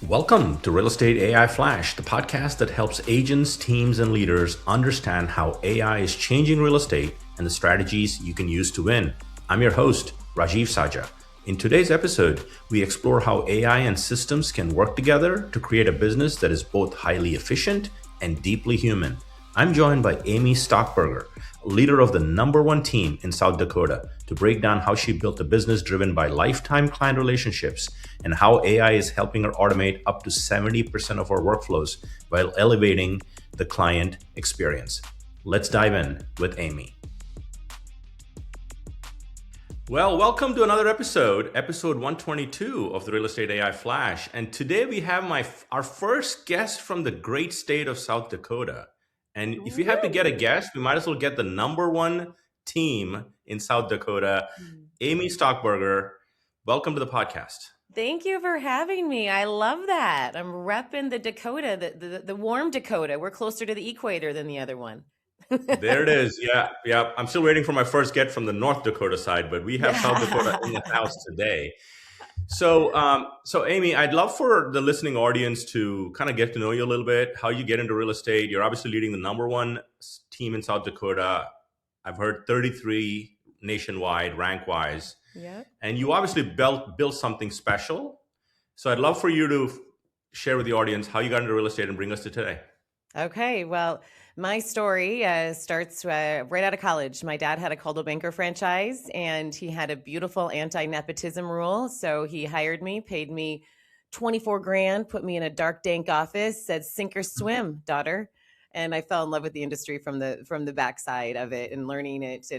Welcome to Real Estate AI Flash, the podcast that helps agents, teams, and leaders understand how AI is changing real estate and the strategies you can use to win. I'm your host, Rajiv Saja. In today's episode, we explore how AI and systems can work together to create a business that is both highly efficient and deeply human. I'm joined by Amy Stockberger, leader of the #1 team in South Dakota, to break down how she built a business driven by lifetime client relationships and how AI is helping her automate up to 70% of her workflows while elevating the client experience. Let's dive in with Amy. Well, welcome to another episode 122 of the Real Estate AI Flash. And today we have our first guest from the great state of South Dakota. And if you have to get a guest, we might as well get the #1 team in South Dakota, Amy Stockberger. Welcome to the podcast. Thank you for having me. I love that. I'm repping the Dakota, the warm Dakota. We're closer to the equator than the other one. There it is. Yeah. I'm still waiting for my first get from the North Dakota side, but we have South Dakota in the house today. So Amy, I'd love for the listening audience to kind of get to know you a little bit, how you get into real estate. You're obviously leading the #1 team in South Dakota. I've heard 33 nationwide, rank-wise. Yeah. And you obviously built something special. So I'd love for you to share with the audience how you got into real estate and bring us to today. Okay. Well, my story starts right out of college. My dad had a Coldwell Banker franchise, and he had a beautiful anti-nepotism rule. So he hired me, paid me $24,000, put me in a dark, dank office, said, "Sink or swim, daughter." And I fell in love with the industry from the backside of it and learning it.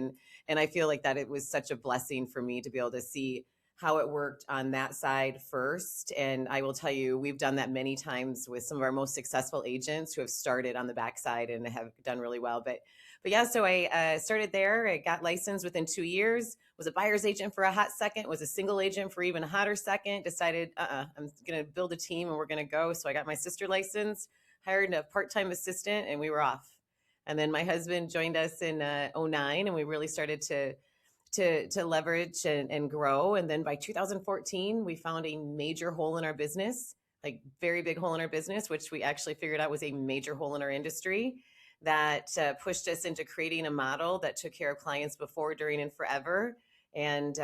And I feel like that it was such a blessing for me to be able to see how it worked on that side first. And I will tell you, we've done that many times with some of our most successful agents who have started on the backside and have done really well. But yeah, so I started there. I got licensed within 2 years, was a buyer's agent for a hot second, was a single agent for even a hotter second, decided, I'm going to build a team and we're going to go. So I got my sister licensed, hired a part-time assistant, and we were off. And then my husband joined us in 2009, and we really started to leverage and grow. And then by 2014, we found a major hole in our business, like very big hole in our business, which we actually figured out was a major hole in our industry that pushed us into creating a model that took care of clients before, during, and forever, and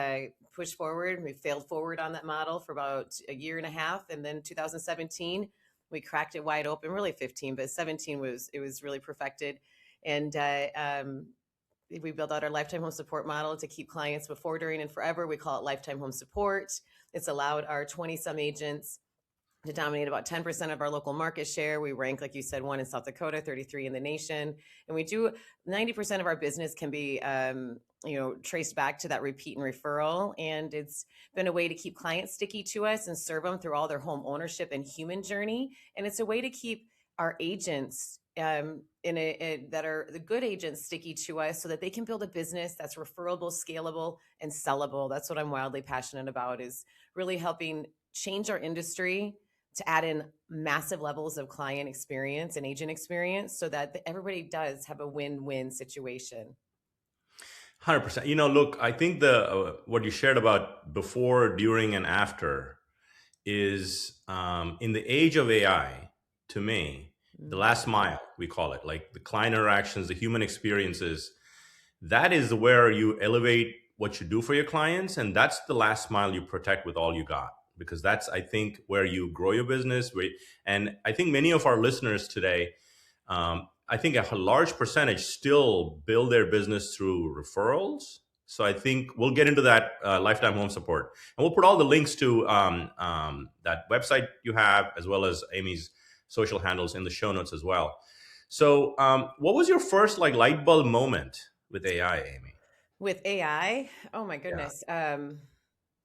pushed forward. We failed forward on that model for about a year and a half. And then 2017, we cracked it wide open, really 15, but 17 was really perfected. And we built out our lifetime home support model to keep clients before, during, and forever. We call it lifetime home support. It's allowed our 20-some agents to dominate about 10% of our local market share. We rank, like you said, 1 in South Dakota, 33 in the nation. And we do 90% of our business can be traced back to that repeat and referral. And it's been a way to keep clients sticky to us and serve them through all their home ownership and human journey. And it's a way to keep our agents that are the good agents sticky to us so that they can build a business that's referable, scalable, and sellable. That's what I'm wildly passionate about, is really helping change our industry to add in massive levels of client experience and agent experience so that everybody does have a win-win situation. 100%. Look, I think what you shared about before, during, and after is in the age of AI, to me, the last mile, we call it, like the client interactions, the human experiences, that is where you elevate what you do for your clients. And that's the last mile you protect with all you got, because that's, I think, where you grow your business. And I think many of our listeners today, I think a large percentage still build their business through referrals. So I think we'll get into that lifetime home support. And we'll put all the links to that website you have, as well as Amy's social handles, in the show notes as well. So what was your first light bulb moment with AI, Amy? With AI? Oh my goodness. Yeah.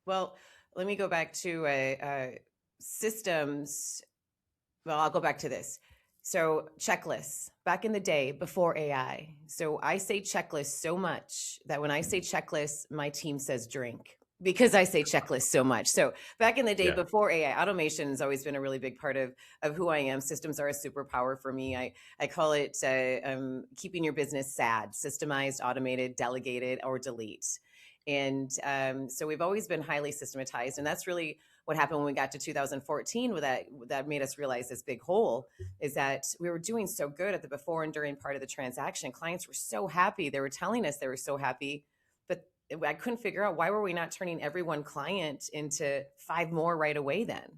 Well, let me go back to systems. Well, I'll go back to this. So checklists back in the day before AI. So I say checklists so much that when I say checklists, my team says drink, because I say checklist so much. So back in the day before AI, automation has always been a really big part of who I am. Systems are a superpower for me. I call it keeping your business SAD, systemized, automated, delegated, or delete. And so we've always been highly systematized. And that's really what happened when we got to 2014, with that made us realize this big hole, is that we were doing so good at the before and during part of the transaction. Clients were so happy. They were telling us they were so happy, but I couldn't figure out, why were we not turning every one client into 5 more right away then?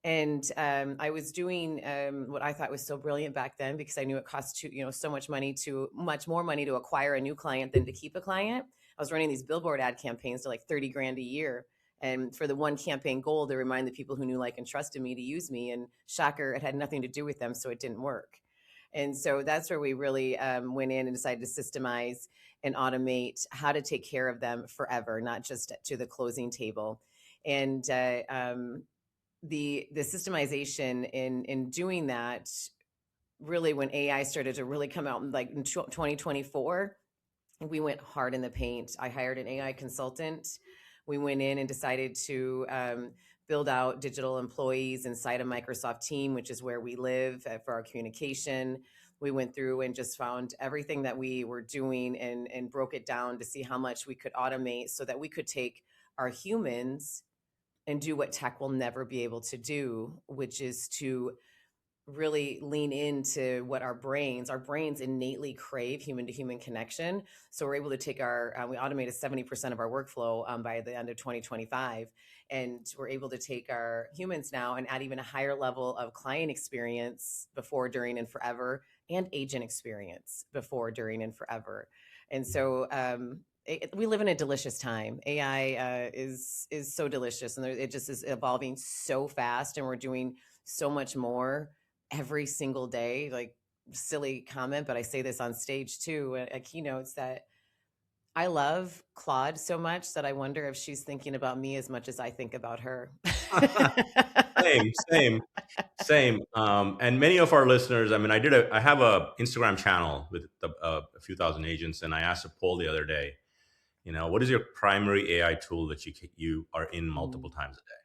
And I was doing what I thought was so brilliant back then, because I knew it cost so much more money to acquire a new client than to keep a client. I was running these billboard ad campaigns to like 30 grand a year. And for the one campaign goal, to remind the people who knew, like, and trusted me to use me. And shocker, it had nothing to do with them, so it didn't work. And so that's where we really went in and decided to systemize and automate how to take care of them forever, not just to the closing table. And the systemization in doing that, really, when AI started to really come out, like in 2024, we went hard in the paint. I hired an AI consultant. We went in and decided to build out digital employees inside a Microsoft team, which is where we live for our communication. We went through and just found everything that we were doing and broke it down to see how much we could automate, so that we could take our humans and do what tech will never be able to do, which is to really lean into what our brains innately crave: human to human connection. So we're able to take we automated 70% of our workflow by the end of 2025. And we're able to take our humans now and add even a higher level of client experience before, during, and forever, and agent experience before, during, and forever. And so we live in a delicious time. AI is so delicious, and it just is evolving so fast, and we're doing so much more every single day. Like, silly comment, but I say this on stage too at keynotes, that I love Claude so much that I wonder if she's thinking about me as much as I think about her. Same. And many of our listeners, I mean, I have a Instagram channel with a few thousand agents, and I asked a poll the other day, what is your primary AI tool that you are in multiple times a day?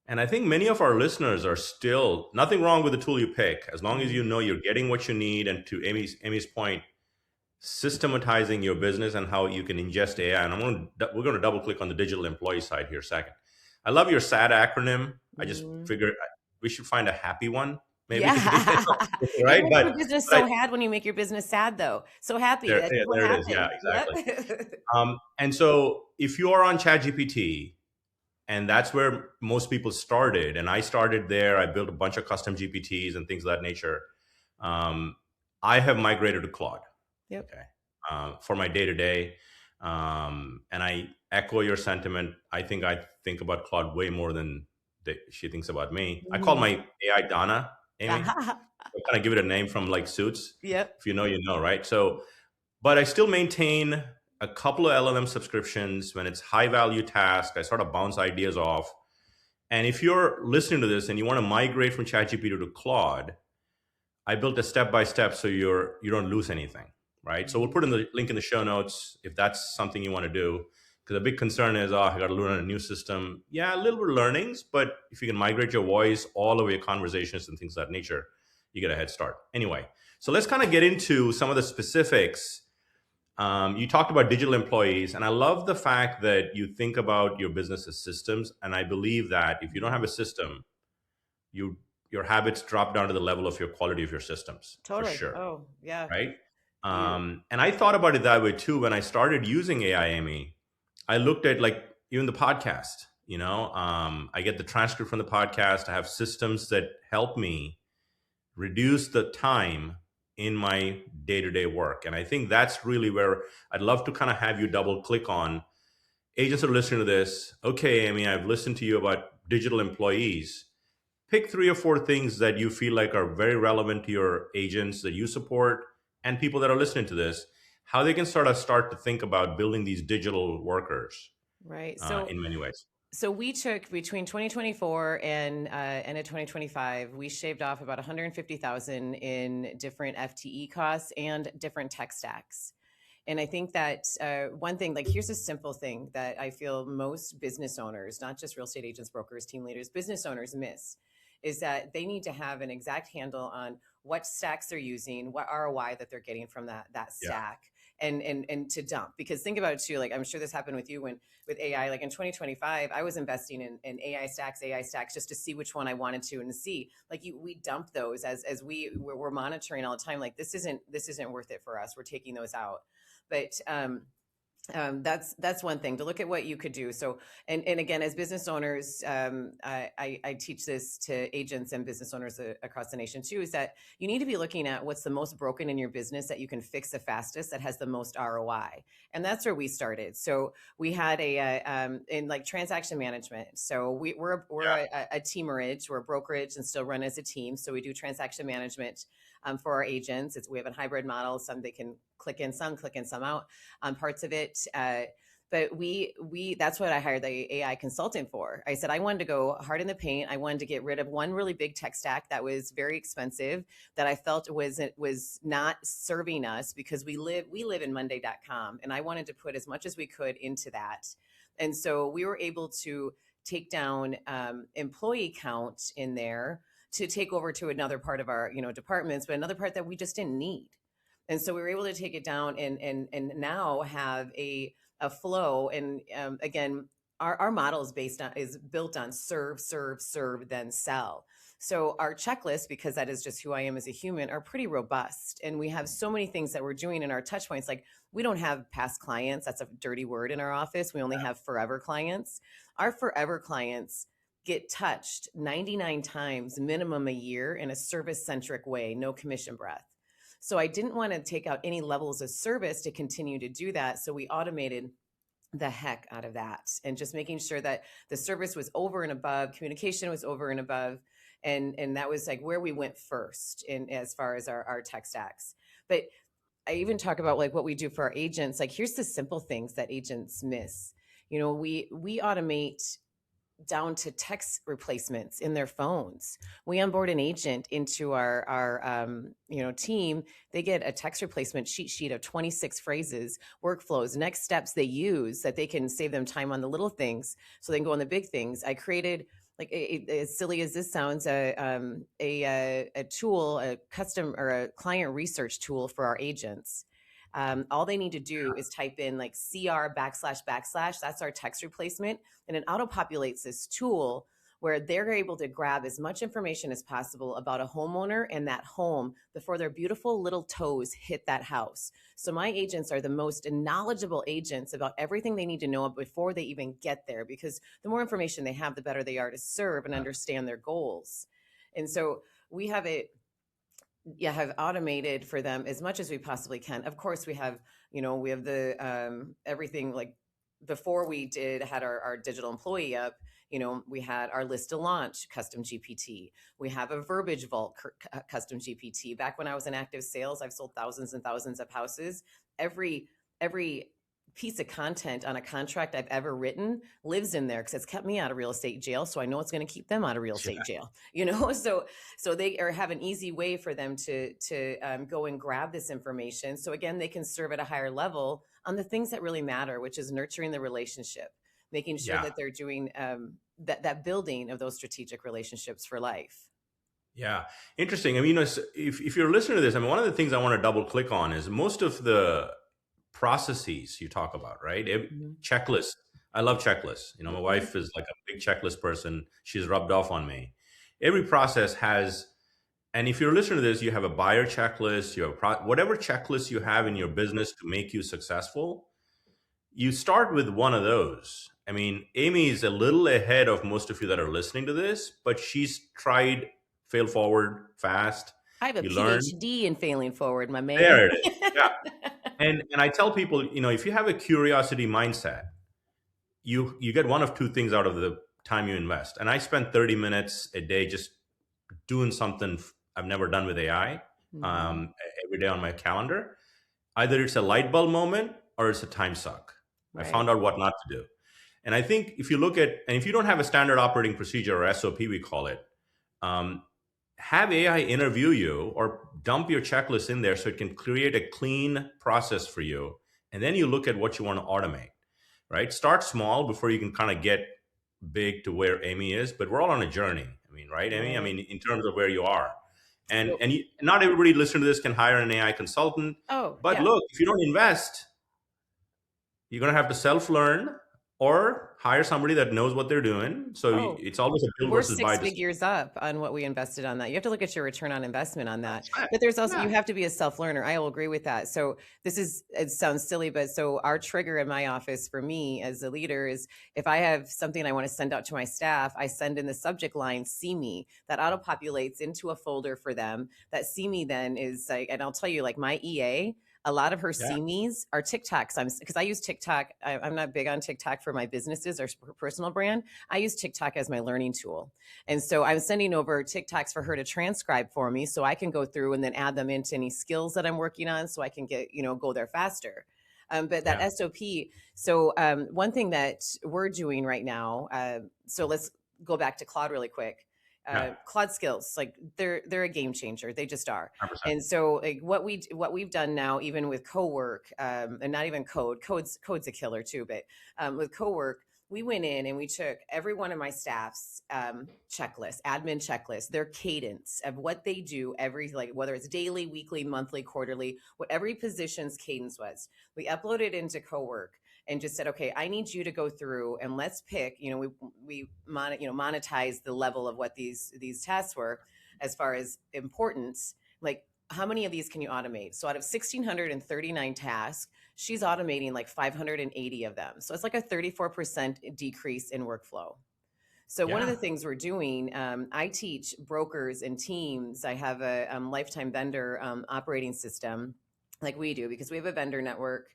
And I think many of our listeners are still, nothing wrong with the tool you pick, as long as you know you're getting what you need. And to Amy's point, systematizing your business and how you can ingest AI. And we're going to double click on the digital employee side here second. I love your SAD acronym. I just figured we should find a happy one. Maybe. Yeah. Right? You make your business so sad when you make your business sad, though. So happy. There That's what it is. happened. Yeah, exactly. Yep. And so if you are on ChatGPT, and that's where most people started, and I started there. I built a bunch of custom GPTs and things of that nature. I have migrated to Claude. Yep. Okay. For my day-to-day. And I echo your sentiment. I think about Claude way more than she thinks about me. I call my AI Donna, Amy. I kind of give it a name from like Suits. Yep. If you know, right? So, but I still maintain a couple of LLM subscriptions. When it's high value task, I sort of bounce ideas off. And if you're listening to this and you want to migrate from ChatGPT to Claude, I built a step-by-step so you don't lose anything, right? So we'll put in the link in the show notes if that's something you want to do. Because a big concern is, I got to learn a new system. Yeah, a little bit of learnings, but if you can migrate your voice, all of your conversations and things of that nature, you get a head start. Anyway, so let's kind of get into some of the specifics. You talked about digital employees, and I love the fact that you think about your business as systems. And I believe that if you don't have a system, your habits drop down to the level of your quality of your systems. Totally. For sure. Oh, yeah. Right. And I thought about it that way too. When I started using AI, Amy, I looked at like even the podcast, I get the transcript from the podcast. I have systems that help me reduce the time in my day-to-day work. And I think that's really where I'd love to kind of have you double click on. Agents are listening to this. Okay, Amy, I've listened to you about digital employees. Pick 3 or 4 things that you feel like are very relevant to your agents that you support and people that are listening to this, how they can sort to think about building these digital workers. Right. So in many ways. So we took between 2024 and end of 2025, we shaved off about 150,000 in different FTE costs and different tech stacks. And I think that one thing, like here's a simple thing that I feel most business owners, not just real estate agents, brokers, team leaders, business owners miss, is that they need to have an exact handle on what stacks they're using, what ROI that they're getting from that stack. and to dump. Because think about it too, like I'm sure this happened with you when with AI, like in 2025, I was investing in AI stacks just to see which one I wanted to, and to see like we dump those as we're monitoring all the time. Like this isn't worth it for us. We're taking those out. But that's one thing to look at what you could do. So, and again, as business owners, I teach this to agents and business owners across the nation too, is that you need to be looking at what's the most broken in your business that you can fix the fastest, that has the most ROI. And that's where we started. So we had in like transaction management. So we're a teamerage, we're a brokerage and still run as a team. So we do transaction management for our agents. We have a hybrid model. Some they can click in some out on parts of it. But we that's what I hired the AI consultant for. I said I wanted to go hard in the paint. I wanted to get rid of one really big tech stack that was very expensive, that I felt was not serving us, because we live in Monday.com, and I wanted to put as much as we could into that. And so we were able to take down employee count in there to take over to another part of our departments, but another part that we just didn't need. And so we were able to take it down and now have a flow. And again, our model is built on serve, then sell. So our checklists, because that is just who I am as a human, are pretty robust. And we have so many things that we're doing in our touch points. Like we don't have past clients. That's a dirty word in our office. We only have forever clients. Our forever clients get touched 99 times minimum a year in a service-centric way, no commission breath. So I didn't want to take out any levels of service to continue to do that. So we automated the heck out of that, and just making sure that the service was over and above, communication was over and above. And that was like where we went first in as far as our tech stacks. But I even talk about like what we do for our agents. Like here's the simple things that agents miss. We automate down to text replacements in their phones. We onboard an agent into our team. They get a text replacement cheat sheet of 26 phrases, workflows, next steps they use, that they can save them time on the little things so they can go on the big things. I created, like as silly as this sounds, a tool, a custom or a client research tool for our agents. All they need to do is type in like CR //. That's our text replacement. And it auto populates this tool where they're able to grab as much information as possible about a homeowner and that home before their beautiful little toes hit that house. So my agents are the most knowledgeable agents about everything they need to know before they even get there, because the more information they have, the better they are to serve and understand their goals. And so we have have automated for them as much as we possibly can. Of course, we have the everything, like before we had our digital employee up, we had our list to launch custom GPT. We have a verbiage vault custom GPT. Back when I was in active sales, I've sold thousands and thousands of houses. Every piece of content on a contract I've ever written lives in there because it's kept me out of real estate jail. So I know it's going to keep them out of real estate jail, so they have an easy way for them to go and grab this information. So again, they can serve at a higher level on the things that really matter, which is nurturing the relationship, making sure that they're doing that building of those strategic relationships for life. Yeah. Interesting. I mean, if you're listening to this, I mean, one of the things I want to double click on is most of the processes you talk about, right? Checklists. I love checklists. My wife is like a big checklist person. She's rubbed off on me. Every process has, and if you're listening to this, you have a buyer checklist, you have whatever checklist you have in your business to make you successful, you start with one of those. I mean, Amy is a little ahead of most of you that are listening to this, but she's tried fail forward fast. I have a PhD in failing forward, my man. There it is. Yeah. And I tell people, if you have a curiosity mindset, you get one of two things out of the time you invest. And I spend 30 minutes a day just doing something I've never done with AI every day on my calendar. Either it's a light bulb moment or it's a time suck. Right. I found out what not to do. And I think if you look at, and if you don't have a standard operating procedure or SOP, we call it, have AI interview you or dump your checklist in there so it can create a clean process for you. And then you look at what you want to automate, right? Start small before you can kind of get big to where Amy is, but we're all on a journey. I mean, right, Amy? I mean, in terms of where you are. And So, not everybody listening to this can hire an AI consultant. oh, But yeah. look, if you don't invest, you're going to have to self learn or hire somebody that knows what they're doing. So Oh, it's always a build we're versus buy six decision. figures up on what we invested on that. You have to look at your return on investment on that. That's fact. But there's also, Yeah. you have to be a self learner. I will agree with that. So it sounds silly, but so our trigger in my office for me as a leader is if I have something I want to send out to my staff, I send in the subject line, see me, that auto populates into a folder for them. That see me then is like, and I'll tell you, like my EA, a lot of her Yeah. see me's are TikToks. Because I use TikTok. I'm not big on TikTok for my businesses or personal brand. I use TikTok as my learning tool. And so I'm sending over TikToks for her to transcribe for me so I can go through and then add them into any skills that I'm working on so I can get, go there faster. But that Yeah. SOP. So one thing that we're doing right now, so let's go back to Claude really quick. Yeah. Claude skills, like they're a game changer. They just are. 100%. And so like what we've done now, even with co-work, and not even code's a killer too, but with co-work, we went in and we took every one of my staff's checklist, admin checklist, their cadence of what they do every, like whether it's daily, weekly, monthly, quarterly, what every position's cadence was. We uploaded into co-work and just said, okay, I need you to go through and let's pick, monetize the level of what these tasks were as far as importance. Like how many of these can you automate? So out of 1,639 tasks, she's automating like 580 of them. So it's like a 34% decrease in workflow. So one of Yeah. the things we're doing, I teach brokers and teams. I have a lifetime vendor operating system like we do because we have a vendor network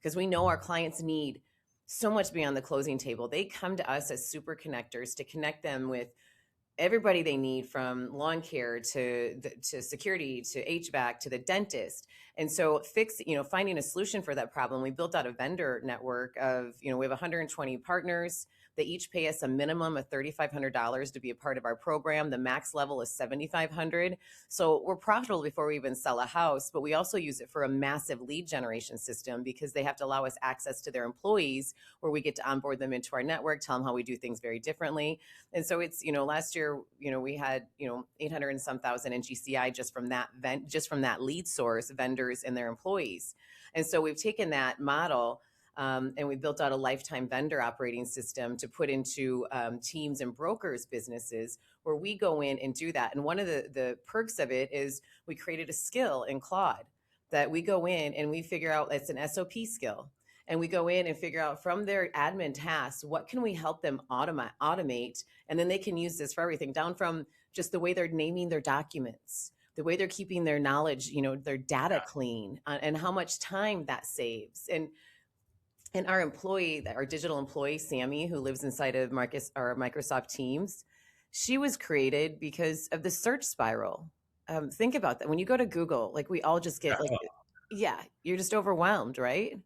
because we know our clients need so much beyond the closing table. They come to us as super connectors to connect them with everybody they need, from lawn care to security to HVAC to the dentist. And so finding a solution for that problem, we built out a vendor network of, we have 120 partners. They each pay us a minimum of $3,500 to be a part of our program. The max level is $7,500. So we're profitable before we even sell a house, but we also use it for a massive lead generation system because they have to allow us access to their employees where we get to onboard them into our network, tell them how we do things very differently. And so it's, last year, we had, 800 and some thousand in GCI just from that lead source, vendors and their employees. And so we've taken that model and we built out a lifetime vendor operating system to put into teams and brokers businesses where we go in and do that. And one of the perks of it is we created a skill in Claude that we go in and we figure out it's an SOP skill. And we go in and figure out from their admin tasks, what can we help them automate? And then they can use this for everything, down from just the way they're naming their documents, the way they're keeping their knowledge, their data clean, and how much time that saves. And our digital employee, Sammy, who lives inside of Microsoft Teams, she was created because of the search spiral. Think about that. When you go to Google, like we all just get like, yeah, you're just overwhelmed, right?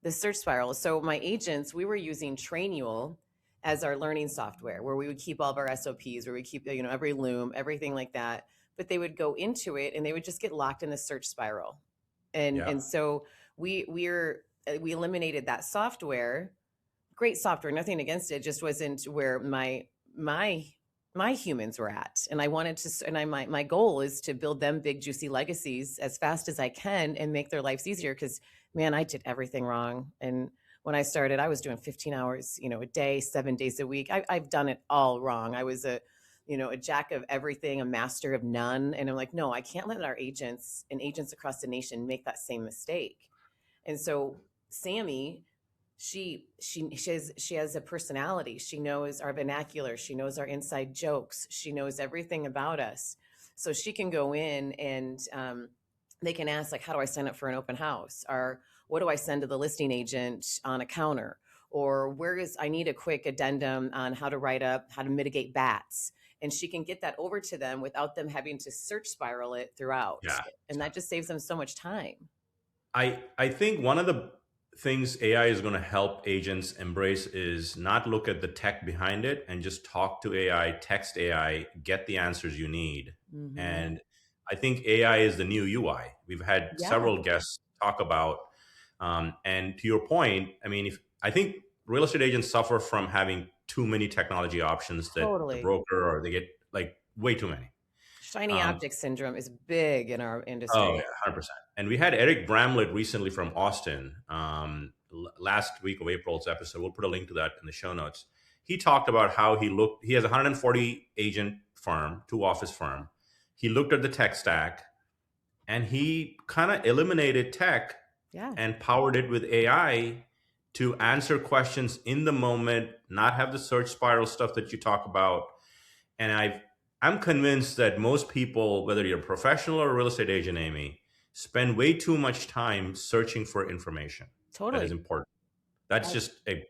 The search spiral. So my agents, we were using Trainual as our learning software, where we would keep all of our SOPs, where we keep, every loom, everything like that. But they would go into it and they would just get locked in the search spiral. Yeah. And so we eliminated that software. Great software, nothing against it, just wasn't where my humans were at. And I wanted to, and my goal is to build them big juicy legacies as fast as I can and make their lives easier. Because man, I did everything wrong. And when I started, I was doing 15 hours, a day, 7 days a week. I've done it all wrong. I was a jack of everything, a master of none. And I'm like, no, I can't let our agents and agents across the nation make that same mistake. And so Sammy, she has a personality. She knows our vernacular. She knows our inside jokes. She knows everything about us. So she can go in and they can ask, like, how do I sign up for an open house? Or what do I send to the listing agent on a counter? Or I need a quick addendum on how to mitigate bats. And she can get that over to them without them having to search spiral it throughout. Yeah. And that just saves them so much time. I think one of the things AI is going to help agents embrace is not look at the tech behind it and just talk to AI, text AI, get the answers you need. Mm-hmm. And I think AI is the new UI. We've had several guests talk about, and to your point, I mean, I think real estate agents suffer from having too many technology options that the broker, or they get like way too many. Shiny object syndrome is big in our Oh, yeah, industry. 100%. And we had Eric Bramlett recently from Austin, last week of April's episode. We'll put a link to that in the show notes. He talked about how he has a 140 agent firm, 2 office firm. He looked at the tech stack and he kind of eliminated tech Yeah. and powered it with AI to answer questions in the moment, not have the search spiral stuff that you talk about. And I'm convinced that most people, whether you're a professional or a real estate agent, Amy, spend way too much time searching for information that is Totally. important. That's I, just a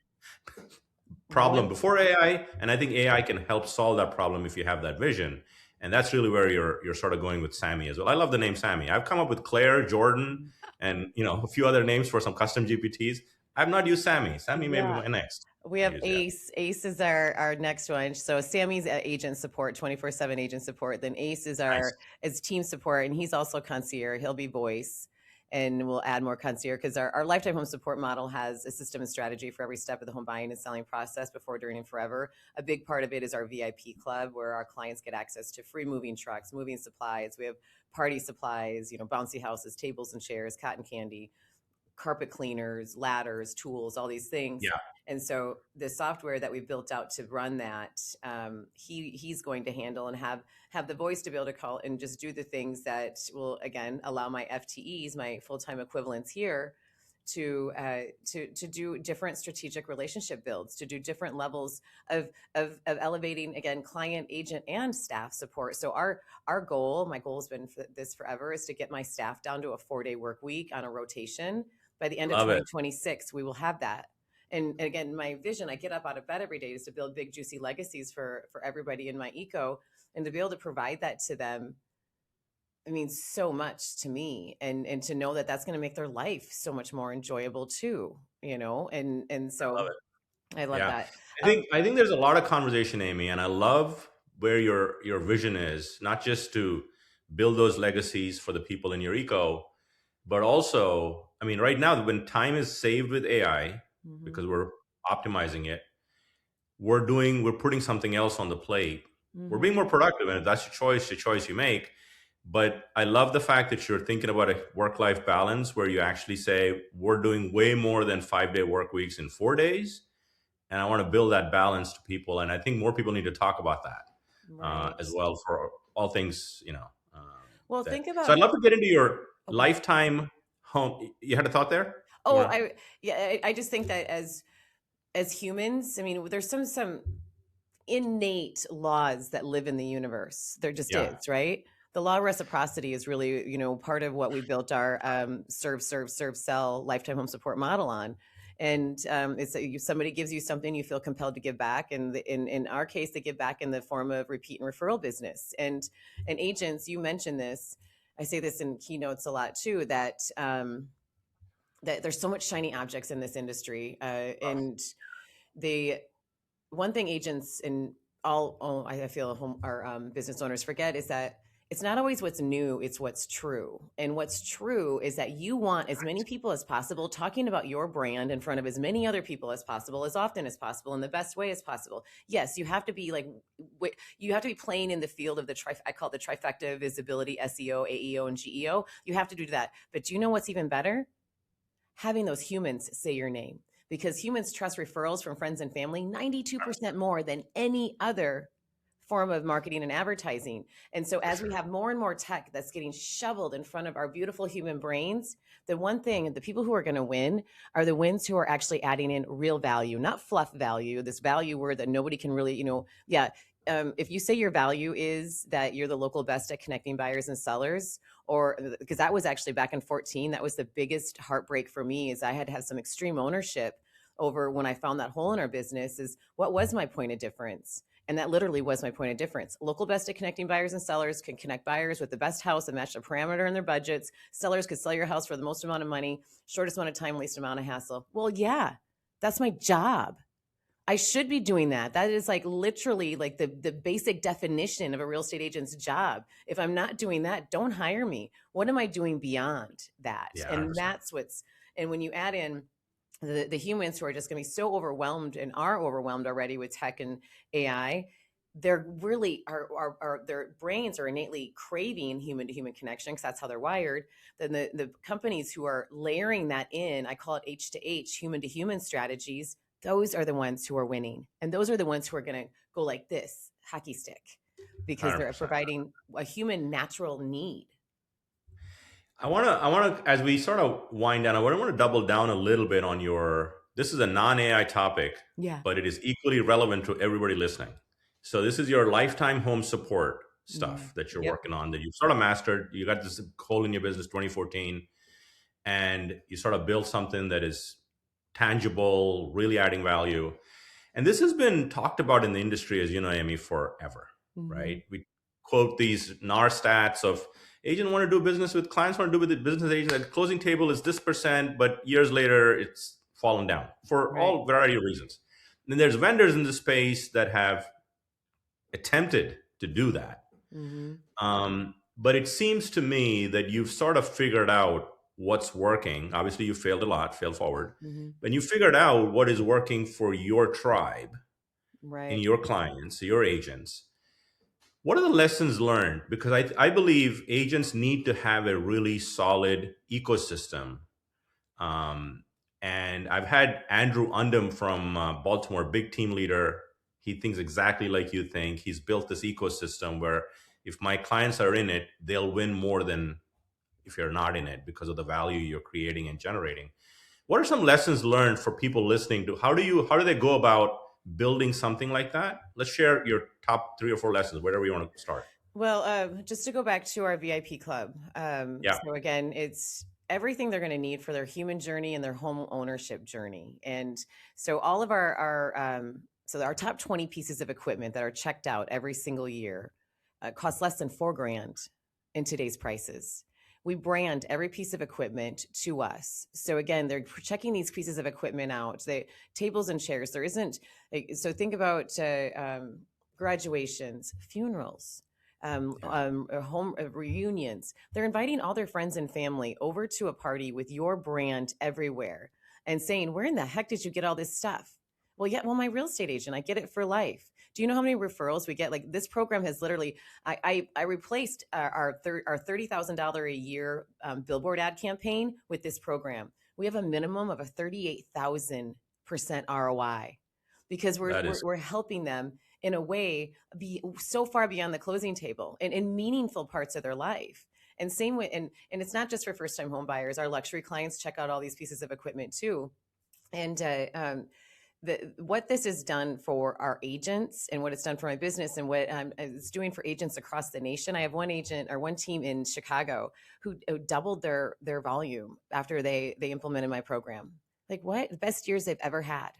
problem one, before AI, and I think AI can help solve that problem if you have that vision. And that's really where you're sort of going with Sammy as well. I love the name Sammy. I've come up with Claire, Jordan, and a few other names for some custom GPTs. I've not used Sammy. Sammy may be yeah. my next We to have use. Yeah. Ace. Ace is our next one. So Sammy's agent support, 24/7 agent support. Then Ace is Nice. is team support, and he's also concierge. He'll be voice, and we'll add more concierge because our lifetime home support model has a system and strategy for every step of the home buying and selling process, before, during, and forever. A big part of it is our VIP club, where our clients get access to free moving trucks, moving supplies. We have party supplies, bouncy houses, tables and chairs, cotton candy, carpet cleaners, ladders, tools, all these things. Yeah. And so the software that we built out to run that, he's going to handle and have the voice to be able to call and just do the things that will, again, allow my FTEs, my full-time equivalents here, to do different strategic relationship builds, to do different levels of elevating, again, client, agent, and staff support. So our goal, my goal has been for this forever, is to get my staff down to a 4-day work week on a rotation. By the end of Love it. 2026, we will have that. And again, my vision, I get up out of bed every day, is to build big, juicy legacies for everybody in my eco, and to be able to provide that to them. It means so much to me, and to know that that's going to make their life so much more enjoyable too, and I love so it. I love Yeah. that. I think there's a lot of conversation, Amy, and I love where your vision is, not just to build those legacies for the people in your eco, but also, I mean, right now when time is saved with AI, Mm-hmm. because we're optimizing it, we're putting something else on the plate. We're Mm-hmm. being more productive, and if that's your choice, the choice you make. But I love the fact that you're thinking about a work-life balance where you actually say we're doing way more than 5-day work weeks in 4 days, and I want to build that balance to people. And I think more people need to talk about that Right. as well for all things. Well, That. think So I'd about. love to get into your Oh, go ahead. lifetime home. You had a thought there? You Oh, want to? I just think that as humans, I mean, there's some innate laws that live in the universe. There just Yeah. is, right? The law of reciprocity is really, part of what we built our serve, sell lifetime home support model on. And it's that somebody gives you something, you feel compelled to give back. And in our case, they give back in the form of repeat and referral business. And agents, you mentioned this. I say this in keynotes a lot too, that there's so much shiny objects in this industry, and the one thing agents and I feel our business owners forget is that it's not always what's new, it's what's true. And what's true is that you want as many people as possible talking about your brand in front of as many other people as possible, as often as possible, in the best way as possible. Yes, you have to be you have to be playing in the field of I call it the trifecta of visibility: SEO, AEO, and GEO. You have to do that. But do you know what's even better? Having those humans say your name, because humans trust referrals from friends and family 92% more than any other form of marketing and advertising. And so For as we sure. have more and more tech that's getting shoveled in front of our beautiful human brains, the one thing, the people who are going to win are the ones who are actually adding in real value, not fluff value, this value word that nobody can really, if you say your value is that you're the local best at connecting buyers and sellers, or because that was actually back in 14, that was the biggest heartbreak for me, is I had to have some extreme ownership over when I found that hole in our business, is what was my point of difference? And that literally was my point of difference. Local best at connecting buyers and sellers can connect buyers with the best house and match the parameter in their budgets. Sellers could sell your house for the most amount of money, shortest amount of time, least amount of hassle. Well, yeah, that's my job. I should be doing that. That is like literally like the basic definition of a real estate agent's job. If I'm not doing that, don't hire me. What am I doing beyond that? Yeah. And 100%. and when you add in the humans who are just going to be so overwhelmed and are overwhelmed already with tech and AI, they're really are their brains are innately craving human to human connection because that's how they're wired. Then the companies who are layering that in, I call it H to H, human to human strategies, those are the ones who are winning. And those are the ones who are going to go like this hockey stick because they're 100%. providing a human natural need. I want to, as we sort of wind down, I want to double down a little bit on your. This is a non-AI topic, Yeah. but it is equally relevant to everybody listening. So this is your lifetime home support Mm. stuff that you're Yep. working on that you've sort of mastered. You got this hole in your business 2014, and you sort of built something that is tangible, really adding value. And this has been talked about in the industry, as you know, Amy, forever, Mm-hmm. right? We quote these NAR stats of agent want to do business with clients want to do with the business agent. The closing table is this percent, but years later it's fallen down for Right. all variety of reasons. And then there's vendors in the space that have attempted to do that. Mm-hmm. But it seems to me that you've sort of figured out what's working. Obviously, you failed a lot, failed forward, Mm-hmm. but you figured out what is working for your tribe and Right. your clients, your agents. What are the lessons learned? Because I believe agents need to have a really solid ecosystem. Um, and I've had Andrew Undum from Baltimore, big team leader. He thinks exactly like you think. He's built this ecosystem where if my clients are in it, they'll win more than if you're not in it because of the value you're creating and generating. What are some lessons learned for people listening to how do they go about building something like that? Let's share your top 3 or 4 lessons, wherever you want to start. Well, just to go back to our VIP club. Yeah. So again, it's everything they're going to need for their human journey and their home ownership journey. And so all of so our top 20 pieces of equipment that are checked out every single year cost less than 4 grand in today's prices. We brand every piece of equipment to us. So again, they're checking these pieces of equipment out. They tables and chairs. There isn't. So think about graduations, funerals, Yeah. home reunions. They're inviting all their friends and family over to a party with your brand everywhere and saying, "Where in the heck did you get all this stuff?" Well, yeah, well, my real estate agent, I get it for life. Do you know how many referrals we get? Like this program has literally, I replaced our $30,000 a year billboard ad campaign with this program. We have a minimum of a 38,000% ROI because That is we're helping them in a way be so far beyond the closing table and in meaningful parts of their life. And same with and it's not just for first time home buyers. Our luxury clients check out all these pieces of equipment too. And what this has done for our agents and what it's done for my business and what it's doing for agents across the nation. I have one agent or one team in Chicago who doubled their volume after they implemented my program. Like what? The best years they've ever had.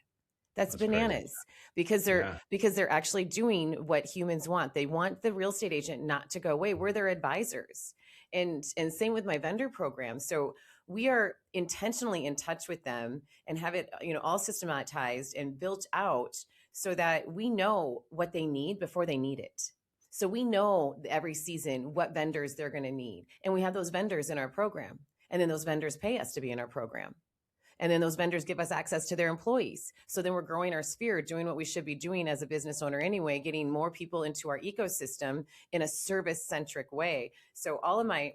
That's that's crazy. bananas because Yeah. they're actually doing what humans want. They want the real estate agent not to go away. We're their advisors. And same with my vendor program. So we are intentionally in touch with them and have it, all systematized and built out so that we know what they need before they need it. So we know every season what vendors they're going to need. And we have those vendors in our program. And then those vendors pay us to be in our program. And then those vendors give us access to their employees. So then we're growing our sphere, doing what we should be doing as a business owner anyway, getting more people into our ecosystem in a service centric way. So all of my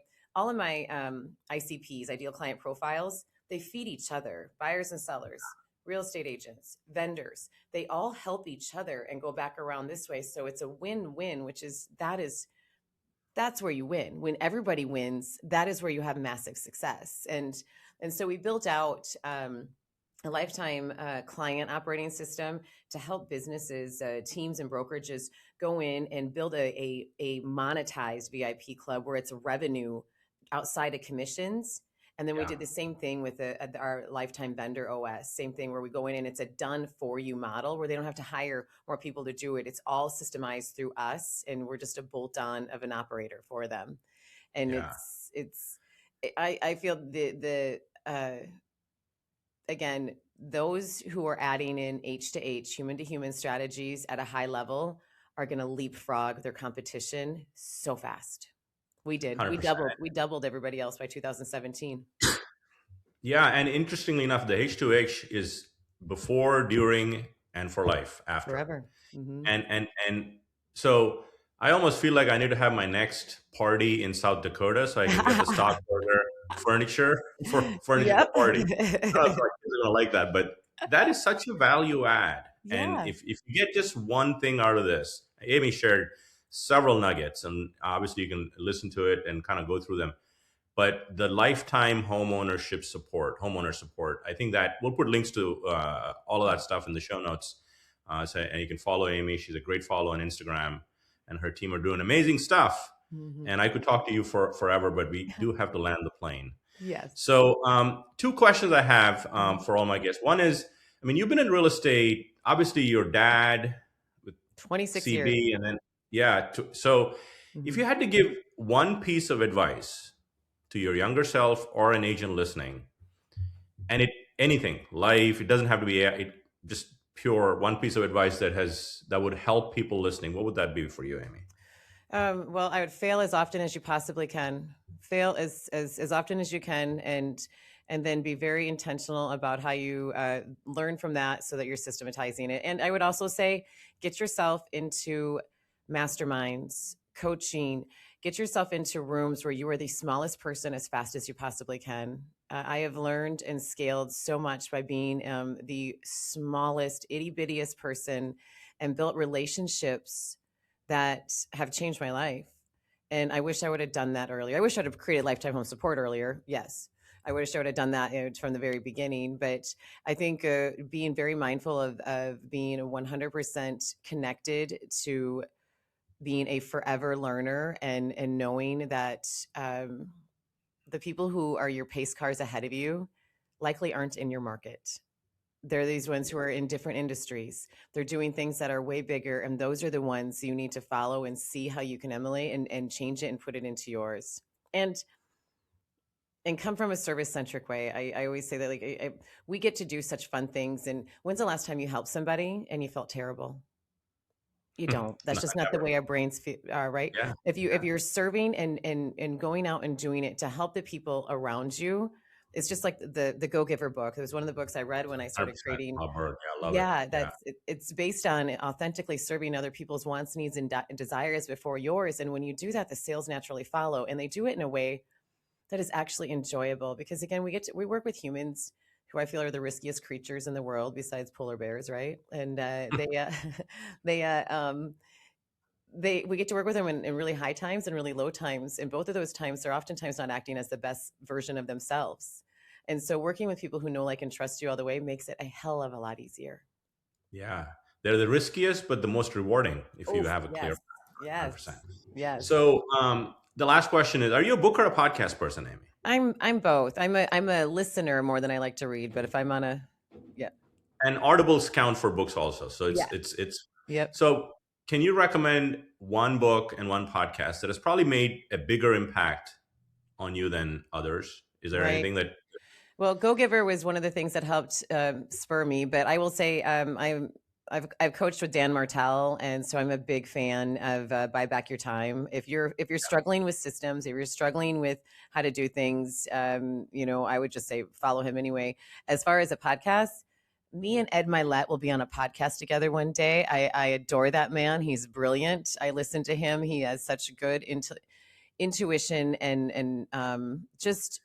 ICPs, ideal client profiles, they feed each other, buyers and sellers, real estate agents, vendors. They all help each other and go back around this way. So it's a win-win, that's where you win. When everybody wins, that is where you have massive success. And so we built out a lifetime client operating system to help businesses, teams, and brokerages go in and build a monetized VIP club where it's revenue outside of commissions. And then we Yeah. did the same thing with our lifetime vendor OS. Same thing where we go in and it's a done for you model where they don't have to hire more people to do it. It's all systemized through us, and we're just a bolt on of an operator for them. And Yeah. I feel again, those who are adding in H to H, human to human strategies at a high level are going to leapfrog their competition so fast. We did. 100%. We doubled everybody else by 2017. Yeah, and interestingly enough, the H2H is before, during, and for life after. Forever. Hmm. And So I almost feel like I need to have my next party in South Dakota so I can get the Stockberger furniture for furnishing the Yep. party. I was like, kids are gonna like that, but that is such a value add. And Yeah. if you get just one thing out of this, Amy shared several nuggets, and obviously you can listen to it and kind of go through them. But the lifetime homeowner support, I think that we'll put links to all of that stuff in the show notes. And you can follow Amy. She's a great follow on Instagram, and her team are doing amazing stuff. Mhm. And I could talk to you for forever, but we do have to land the plane. Yes. So, two questions I have for all my guests. One is, I mean, you've been in real estate. Obviously, your dad with 26 years. CB, and then so if Mhm. you had to give one piece of advice to your younger self or an agent listening, and anything life, it doesn't have to be just pure one piece of advice that would help people listening, what would that be for you, Amy? Well, I would fail as often as you possibly can. Fail as often as you can, and then be very intentional about how you learn from that, so that you're systematizing it. And I would also say, get yourself into masterminds, coaching. Get yourself into rooms where you are the smallest person as fast as you possibly can. I have learned and scaled so much by being the smallest, itty bittiest person, and built relationships that have changed my life. And I wish I would have done that earlier. I wish I'd have created lifetime home support earlier. Yes. I wish I would have done that from the very beginning. But I think being very mindful of being 100% connected to being a forever learner, and knowing that the people who are your pace cars ahead of you likely aren't in your market. They're these ones who are in different industries. They're doing things that are way bigger, and those are the ones you need to follow and see how you can emulate and change it and put it into yours. And come from a service-centric way. I always say that, like, we get to do such fun things. And when's the last time you helped somebody and you felt terrible? You don't. That's No, just not the never. way our brains are, right? Yeah. If you're serving and going out and doing it to help the people around you, it's just like the Go Giver book. It was one of the books I read when I started 100%. creating. Albert, yeah, I love it. Yeah, Yeah. it's based on authentically serving other people's wants, needs, and desires before yours. And when you do that, the sales naturally follow, and they do it in a way that is actually enjoyable. Because again, we work with humans who I feel are the riskiest creatures in the world besides polar bears, right? And we get to work with them in really high times and really low times. And both of those times, they're oftentimes not acting as the best version of themselves. And so working with people who know, like, and trust you all the way makes it a hell of a lot easier. Yeah. They're the riskiest, but the most rewarding if you have a clear yes, 100%. yes. So the last question is, are you a book or a podcast person, Amy? I'm both. I'm a listener more than I like to read, but if I'm on And Audibles count for books also. So it's yep. So can you recommend one book and one podcast that has probably made a bigger impact on you than others? Is there anything that? Well, Go Giver was one of the things that helped spur me, but I will say I've coached with Dan Martell, and so I'm a big fan of Buy Back Your Time. If you're struggling with systems, if you're struggling with how to do things, I would just say follow him anyway. As far as a podcast, me and Ed Milet will be on a podcast together one day. I adore that man. He's brilliant. I listen to him. He has such good intuition and just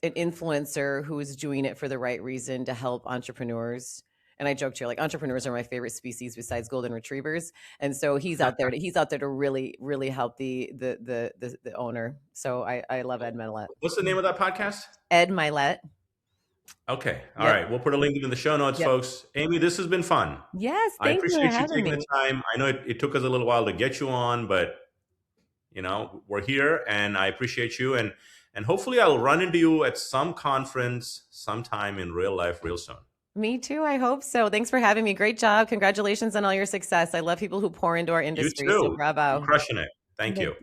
an influencer who is doing it for the right reason to help entrepreneurs. And I joked here, like, entrepreneurs are my favorite species besides golden retrievers. And so he's out there to really, really help the owner. So I love Ed Milet. What's the name of that podcast? Ed Milet. Okay. All right. We'll put a link in the show notes, folks. Amy, this has been fun. Yes. I Thank you appreciate for you having taking me. the time. I know it took us a little while to get you on, but we're here, and I appreciate you. And hopefully I'll run into you at some conference sometime in real life real soon. Me too. I hope so. Thanks for having me. Great job. Congratulations on all your success. I love people who pour into our industry. You too. So bravo. You're crushing it. Thank you.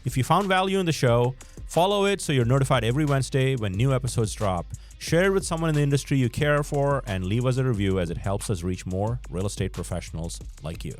If you found value in the show, follow it so you're notified every Wednesday when new episodes drop. Share it with someone in the industry you care for, and leave us a review, as it helps us reach more real estate professionals like you.